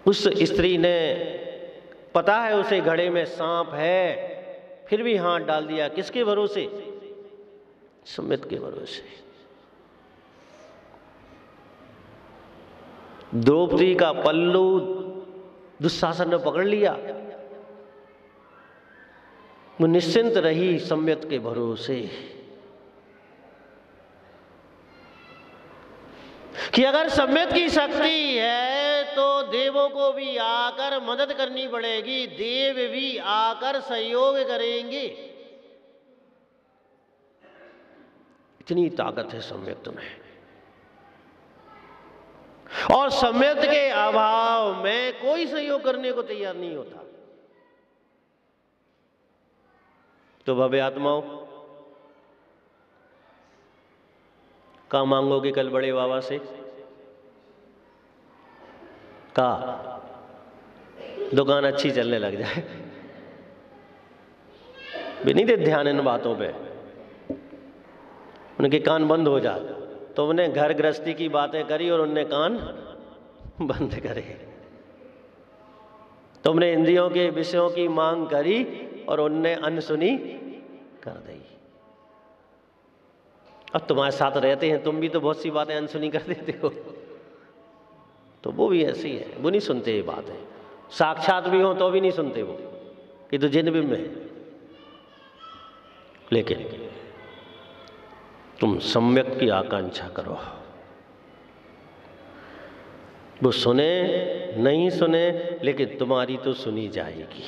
उस स्त्री ने, पता है उसे घड़े में सांप है, फिर भी हाथ डाल दिया। किसके भरोसे? सम्यक के भरोसे। द्रौपदी का पल्लू दुशासन ने पकड़ लिया, वो निश्चिंत रही सम्यक के भरोसे कि अगर सम्यक की शक्ति है तो देवों को भी आकर मदद करनी पड़ेगी, देव भी आकर सहयोग करेंगे। इतनी ताकत है सम्यक में, और सम्यक के अभाव में कोई सहयोग करने को तैयार नहीं होता। तो भव्य आत्माओं, क्या मांगोगे कल बड़े बाबा से? का दुकान अच्छी चलने लग जाए, भी नहीं दे ध्यान इन बातों पे, उनके कान बंद हो जाए। तो उन्हें घर गृहस्थी की बातें करी और उनने कान बंद करे। तुमने इंद्रियों के विषयों की मांग करी और उनने अनसुनी कर दी। अब तुम्हारे साथ रहते हैं, तुम भी तो बहुत सी बातें अनसुनी कर देते हो, तो वो भी ऐसी है, वो नहीं सुनते ये बातें। साक्षात भी हो तो भी नहीं सुनते वो, ये तो जिन बिंब है। लेकिन तुम सम्यक की आकांक्षा करो, वो सुने नहीं सुने लेकिन तुम्हारी तो सुनी जाएगी।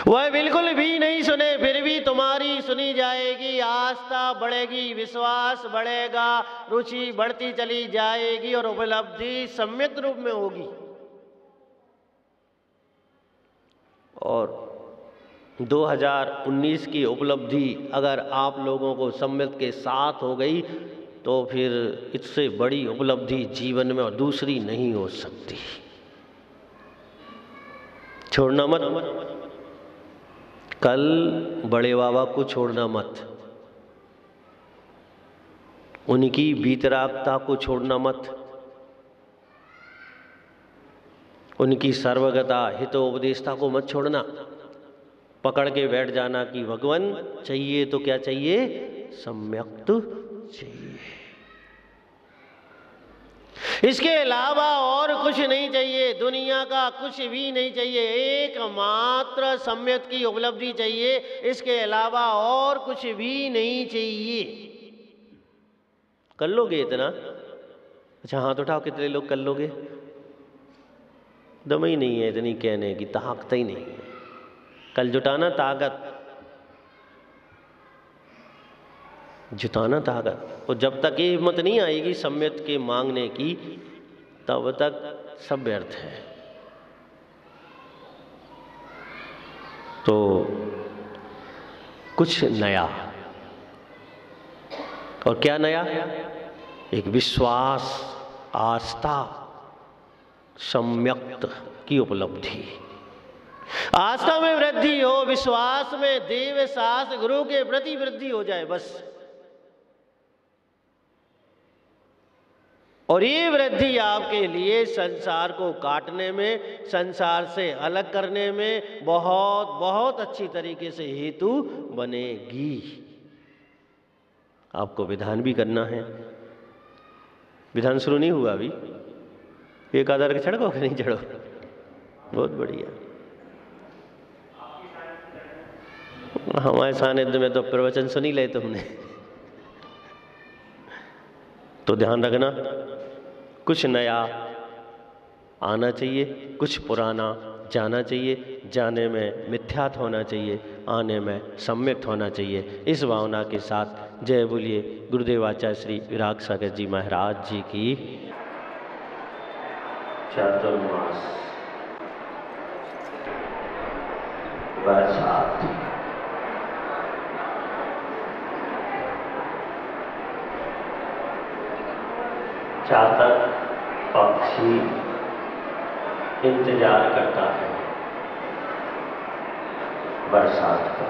वह बिल्कुल भी नहीं सुने फिर भी तुम्हारी सुनी जाएगी। आस्था बढ़ेगी, विश्वास बढ़ेगा, रुचि बढ़ती चली जाएगी और उपलब्धि सम्यक रूप में होगी। और 2019 की उपलब्धि अगर आप लोगों को सम्यक के साथ हो गई तो फिर इससे बड़ी उपलब्धि जीवन में और दूसरी नहीं हो सकती। छोड़ना मत, कल बड़े बाबा को छोड़ना मत, उनकी वीतरागता को छोड़ना मत, उनकी सर्वगता हितोपदेशता को मत छोड़ना। पकड़ के बैठ जाना कि भगवान चाहिए तो क्या चाहिए? सम्यक चाहिए, इसके अलावा और कुछ नहीं चाहिए, दुनिया का कुछ भी नहीं चाहिए, एकमात्र सम्यक की उपलब्धि चाहिए, इसके अलावा और कुछ भी नहीं चाहिए। कर लोगे इतना? अच्छा हाथ उठाओ, कितने लोग कर लोगे? दम ही नहीं है इतनी कहने की, ताकत ही नहीं है। कल जुटाना ताकत, जुटाना ताकत। और जब तक ये हिम्मत नहीं आएगी सम्यक के मांगने की, तब तक सब व्यर्थ है। तो कुछ नया, और क्या नया? एक विश्वास, आस्था, सम्यक की उपलब्धि। आस्था में वृद्धि हो, विश्वास में, देव शास्त्र गुरु के प्रति वृद्धि हो जाए बस। और ये वृद्धि आपके लिए संसार को काटने में, संसार से अलग करने में बहुत बहुत अच्छी तरीके से हेतु बनेगी। आपको विधान भी करना है। विधान शुरू नहीं हुआ अभी, एक आधार के चढ़ो कि नहीं चढ़ो? बहुत बढ़िया। हमारे सानिध्य में तो प्रवचन सुनी ले तुमने, तो ध्यान रखना, कुछ नया आना चाहिए, कुछ पुराना जाना चाहिए। जाने में मिथ्यात्व होना चाहिए, आने में सम्यक होना चाहिए। इस भावना के साथ जय बोलिए गुरुदेव आचार्य श्री विराग सागर जी महाराज जी की। चातुर्मास बरसात, चातक पक्षी इंतजार करता है बरसात का।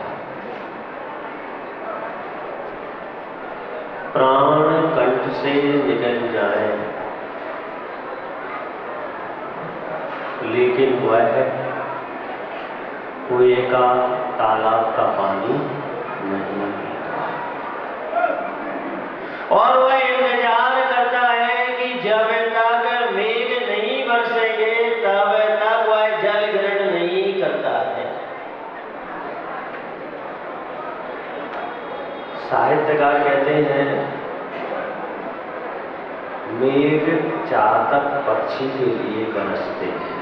प्राण कंठ से निकल जाए लेकिन वह कुएं का तालाब का पानी नहीं पीता, और वह इंतजार करता है कि जब तक मेघ नहीं बरसेंगे तब तक वह जल ग्रहण नहीं करता है। साहित्यकार कहते हैं, मेघ चातक पक्षी के लिए बरसते हैं,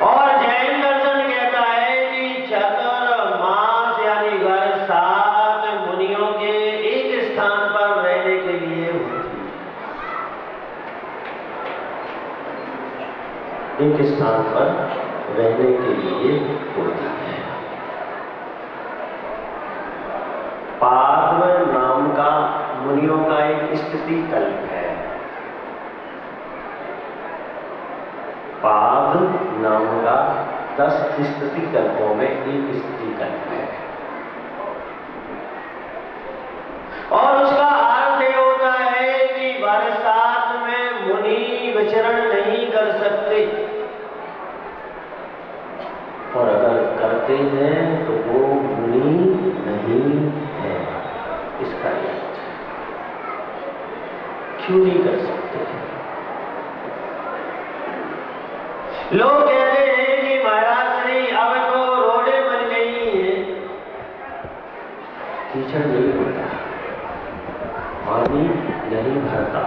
और जैन दर्शन कहता है कि चतुर्मास यानी बरसात मुनियों के एक स्थान पर रहने के लिए होती है, एक स्थान पर रहने के लिए होती है। पाद्व नाम का मुनियों का एक स्थिति कल्प है। पाद नाम का 10 स्थिति कल्पों में एक स्थिति कल्प है, और उसका अर्थ ये होता है कि बरसात में मुनि विचरण नहीं कर सकते, और अगर करते हैं तो वो मुनि नहीं है। इसका अर्थ क्यों नहीं कर सकते? लोग कहते हैं कि महाराज श्री अब तो रोडें बन गई हैं, कीचड़ नहीं होता, पानी नहीं भरता,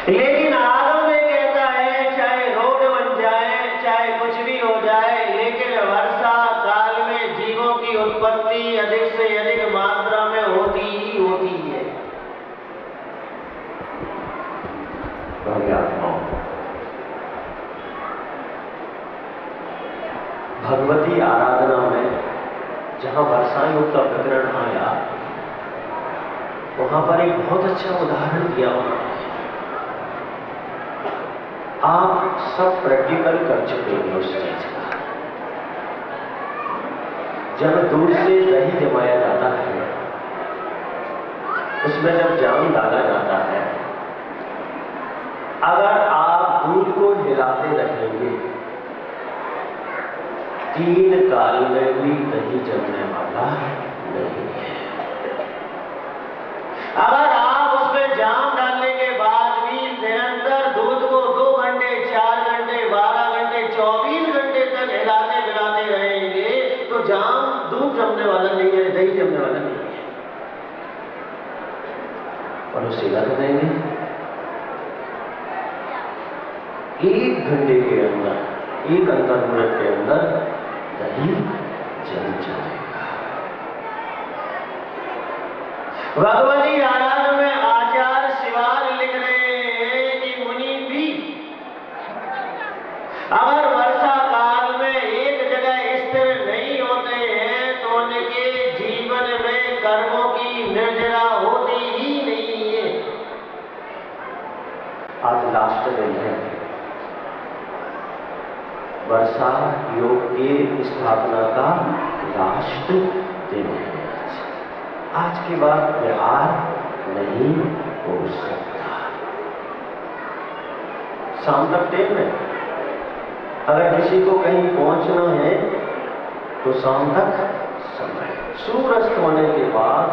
लेकिन आगम में कहता है चाहे रोड बन जाए, चाहे कुछ भी हो जाए, लेकिन वर्षा काल में जीवों की उत्पत्ति अधिक से अधिक मात्रा में होती ही होती है। भगवती आराधना में जहां वर्षा योग का प्रकरण आया, वहां पर एक बहुत अच्छा उदाहरण दिया हुआ है। आप सब प्रैक्टिकल कर चुके हैं उस चीज का। जब दूध से दही जमाया जाता है, उसमें जब जाम डाला जाता है, अगर आप दूध को हिलाते रहेंगे, 3 काल में भी दही जमने वाला नहीं है। अगर आप उसमें जाम डालने के बाद भी निरंतर दूध को 2 घंटे, 4 घंटे, 12 घंटे, 24 घंटे तक हिलाते मिलाते रहेंगे, तो जाम दूध जमने वाला नहीं है, दही जमने वाला नहीं है। और उसे रख देंगे, 1 घंटे के अंदर, 1 अंतर्मुहूर्त के अंदर दही जम जाएगा। भगवती आराधना में आचार्य शिवाल लिख रहे हैं कि मुनि भी अगर वर्षा काल में एक जगह स्थिर नहीं होते हैं तो उनके जीवन में कर्मों की निर्जरा होती ही नहीं है। आज लास्ट दिन है, वर्षा योग की स्थापना का लास्ट दिन है। आज के बाद व्यवहार नहीं हो सकता। शाम तक टाइम है, अगर किसी को कहीं पहुंचना है तो शाम तक समय, सूर्यास्त होने के बाद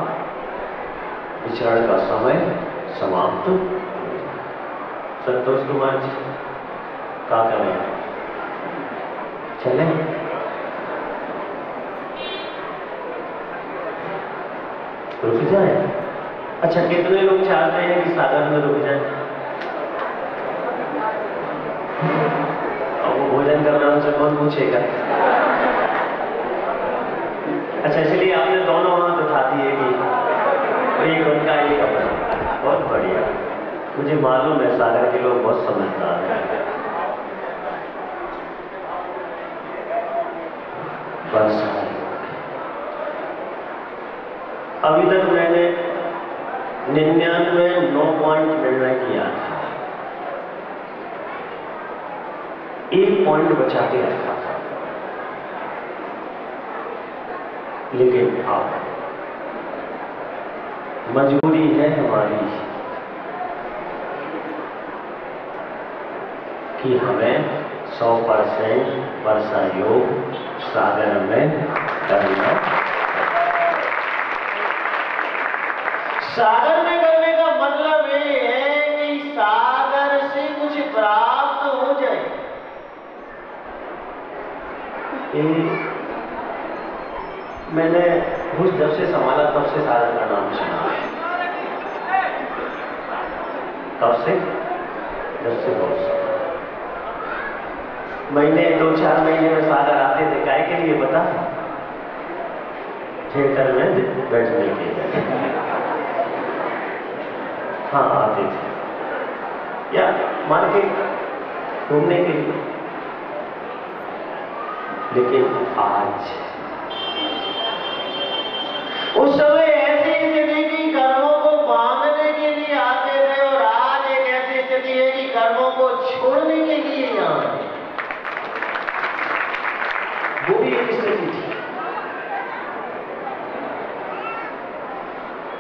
विचरण का समय समाप्त। संतोष कुमार जी क्या करें? चले? रुक जाए? अच्छा, कितने लोग चाहते हैं कि सागर में रुक जाए? और वो भोजन करना उनसे कौन पूछेगा? अच्छा, इसलिए आपने दोनों हाथ उठा दिए कि एक उनका एक अपना। बहुत बढ़िया, मुझे मालूम है सागर के लोग बहुत समझदार हैं। अभी तक मैंने 99 पॉइंट निर्णय किया था, 1 पॉइंट बचा के रखा था, लेकिन अब मजबूरी है हमारी कि हमें 100% वर्षा योग सागर में करना। सागर में करने का मतलब ये है कि सागर से कुछ प्राप्त हो जाए। मैंने कुछ जब से संभाला तब से सागर का नाम सुना है। तब से जब से बहुत महीने 2-4 महीने में सागर आते थे, काय के लिए बता? थिएटर में बैठने के लिए। हाँ आते थे, या मार्केट घूमने के लिए। लेकिन आज उस समय ऐसी स्थिति की कर्मों को बांधने के लिए आते थे, और आज एक ऐसी स्थिति है कि कर्मों को छोड़ने के लिए यहाँ है। वो भी एक स्थिति थी।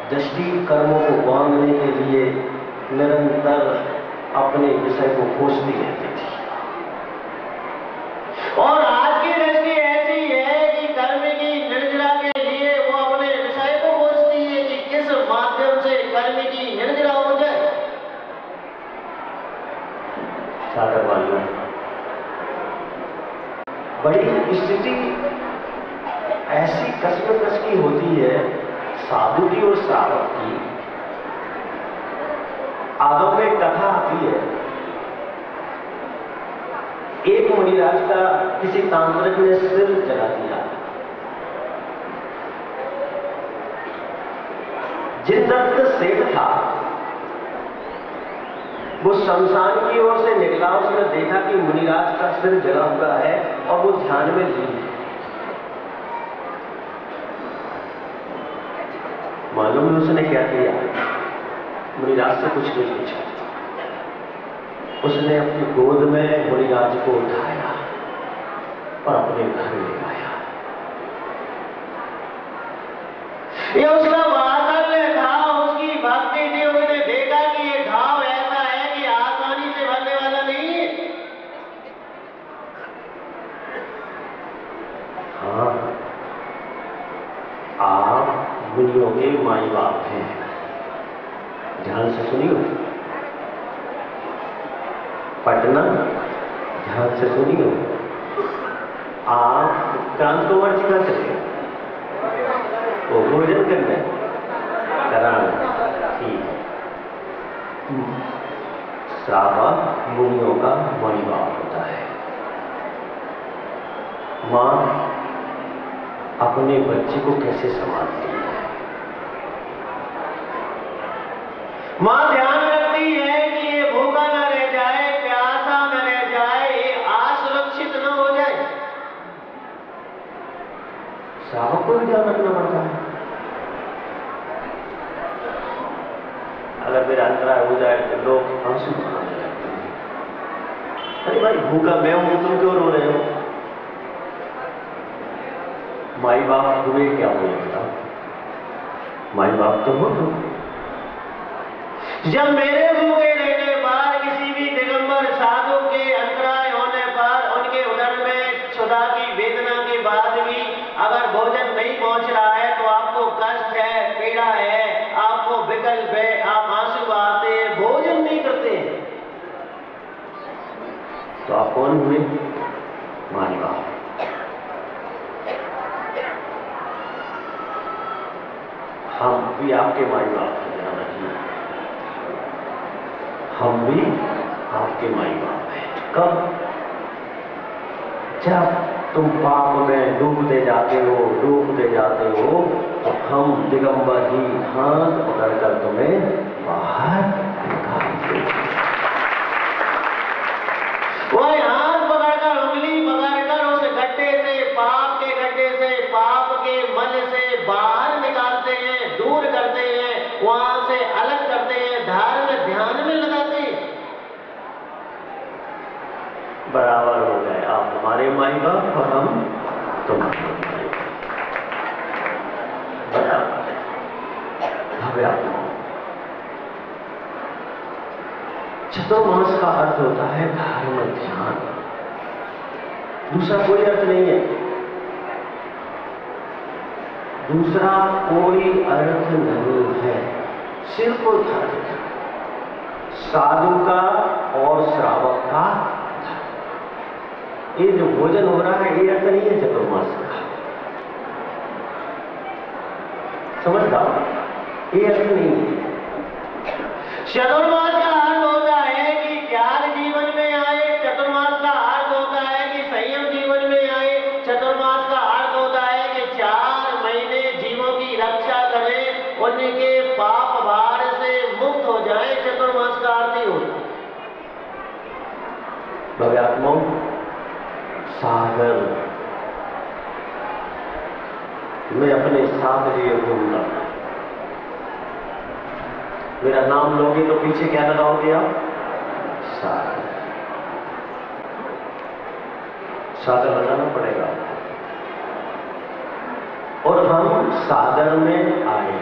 दृष्टि कर्मों को बांधने के लिए निरंतर अपने विषय को खोजती रहती थी, और आज की दृष्टि ऐसी है कि कर्म की निर्जरा के लिए वो अपने विषय को खोजती है कि किस माध्यम से कर्म की निर्जरा हो जाए। सागर वालों, बड़ी स्थिति ऐसी कशमकश की होती है साधु की और श्रावक की। आगम में कथा आती है, एक मुनिराज का किसी तांत्रिक ने सिर जला दिया। जिनदत्त सेठ था, वो शमशान की ओर से निकला। उसने देखा कि मुनिराज का सिर जला हुआ है और वो ध्यान में लीन है। मालूम है उसने क्या किया? मुनिराज से कुछ नहीं पूछा, उसने अपनी गोद में मुनिराज को उठाया और अपने घर ले आया। ये उसका वात्सल्य था, उसकी भक्ति थी। उसने देखा कि ये घाव ऐसा है कि आसानी से भरने वाला नहीं है। हाँ, आप मुनियों के माई बाप हैं, ध्यान से सुनियो। पटना, ध्यान से सुनियो। आप क्रांत कुमार जी का चले वो भोजन करने कराना, ठीक है। श्रावक मुनियों का माई बाप होता है। मां अपने बच्चे को कैसे संभालती है? मां ध्यान रखती है कि ये भूखा न रह जाए, प्यासा न रह जाए, ये असुरक्षित न हो जाए। श्रावक को भी ध्यान रखना पड़ता है। अगर मेरा अंतराय हो जाए तो लोग आंसू बहाने लगते हैं। अरे भाई, भूखा मैं हूं, तुम क्यों रो रहे हो? माई बाप हुए क्या हुए बताओ? माई बाप तो हो तुम। जब मेरे भूखे रहने पर, किसी भी दिगंबर साधु के अंतराय होने पर, उनके उदर में क्षुधा की वेदना के बाद भी अगर भोजन नहीं पहुंच रहा है तो आपको कष्ट है, पीड़ा है, आपको विकल्प है, आप आंसू बहाते हैं, भोजन नहीं करते हैं, तो आप कौन हुए? माई बाप। हम भी आपके माई बाप हैं, ध्यान रखिए। हम भी आपके माई बाप हैं। कब? जब तुम पाप में डूबते जाते हो, डूबते जाते हो, तो हम दिगंबर ही हाथ पकड़कर तुम्हें बाहर निकालते हैं। वह हाथ पकड़कर, उंगली पकड़कर उस गड्ढे से, पाप के गड्ढे से, पाप के मल से बाहर निकालते हैं, दूर करते हैं, वहां से अलग करते हैं, ध्यान में लगाते हैं। बराबर हो गए, आप हमारे माई बाप और हम तुम्हारे माई बाप। बराबर भव्य। चतुर्मास का अर्थ होता है धर्म ध्यान, दूसरा कोई अर्थ नहीं है, दूसरा कोई अर्थ नहीं है, सिर्फ धर्म, साधु का और श्रावक का धर्म। ये जो भोजन हो रहा है ये अर्थ नहीं है चतुर्मास का, समझता ये अर्थ नहीं है। चतुर्मास का अर्थ होता है कि त्याग जीवन में आए, चतुर्मास का अर्थ होता है कि संयम जीवन में आए, चतुर्मास का अर्थ होता है कि 4 महीने जीवों की रक्षा करें, उनके पाप भार से मुक्त हो जाए, चतुर्मास का अर्थ ही होता है। भव्यात्मा सागर मैं अपने साथ लिए घूमता, मेरा नाम लोगे तो पीछे क्या लगाओगे आप? सागर, सागर लगाना पड़ेगा। और हम सागर में आए,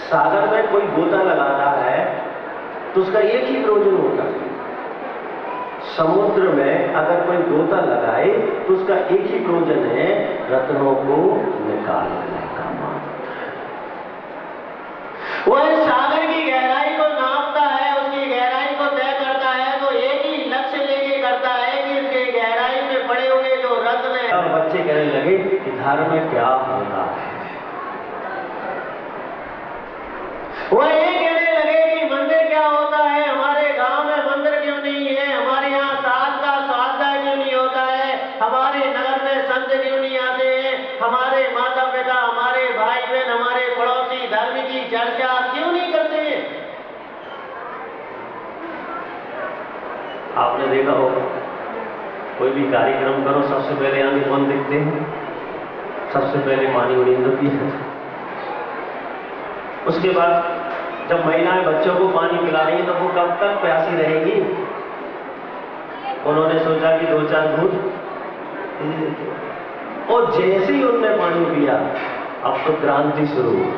सागर में कोई गोता लगाता है तो उसका एक ही प्रयोजन होता है, समुद्र में अगर कोई गोता लगाए तो उसका एक ही प्रयोजन है, रत्नों को निकालने का। वह सागर की गहराई को नापता है, उसकी गहराई को तय करता है, तो एक ही लक्ष्य लेके करता है कि इसके गहराई में पड़े हुए जो रत्न है। और बच्चे कहने लगे कि धर्म में क्या होता है, वह ये कहने लगे कि मंदिर क्या होता है, हमारे गांव में मंदिर क्यों नहीं है, हमारे यहाँ सास का स्वाध्याय क्यों नहीं होता है, हमारे नगर में संत क्यों नहीं आते हैं, हमारे माता पिता, हमारे भाई बहन, हमारे पड़ोसी धर्म की चर्चा क्यों नहीं करते हैं। आपने देखा होगा कोई भी कार्यक्रम करो सबसे पहले आगे कौन दिखते हैं? सबसे पहले पानी उड़ींदो की है, उसके बाद जब महिलाएं बच्चों को पानी पिला रही तो वो कब तक प्यासी रहेगी? उन्होंने सोचा कि 2-4 घूंट, और जैसे ही उनने पानी पिया अब तो क्रांति शुरू हुई।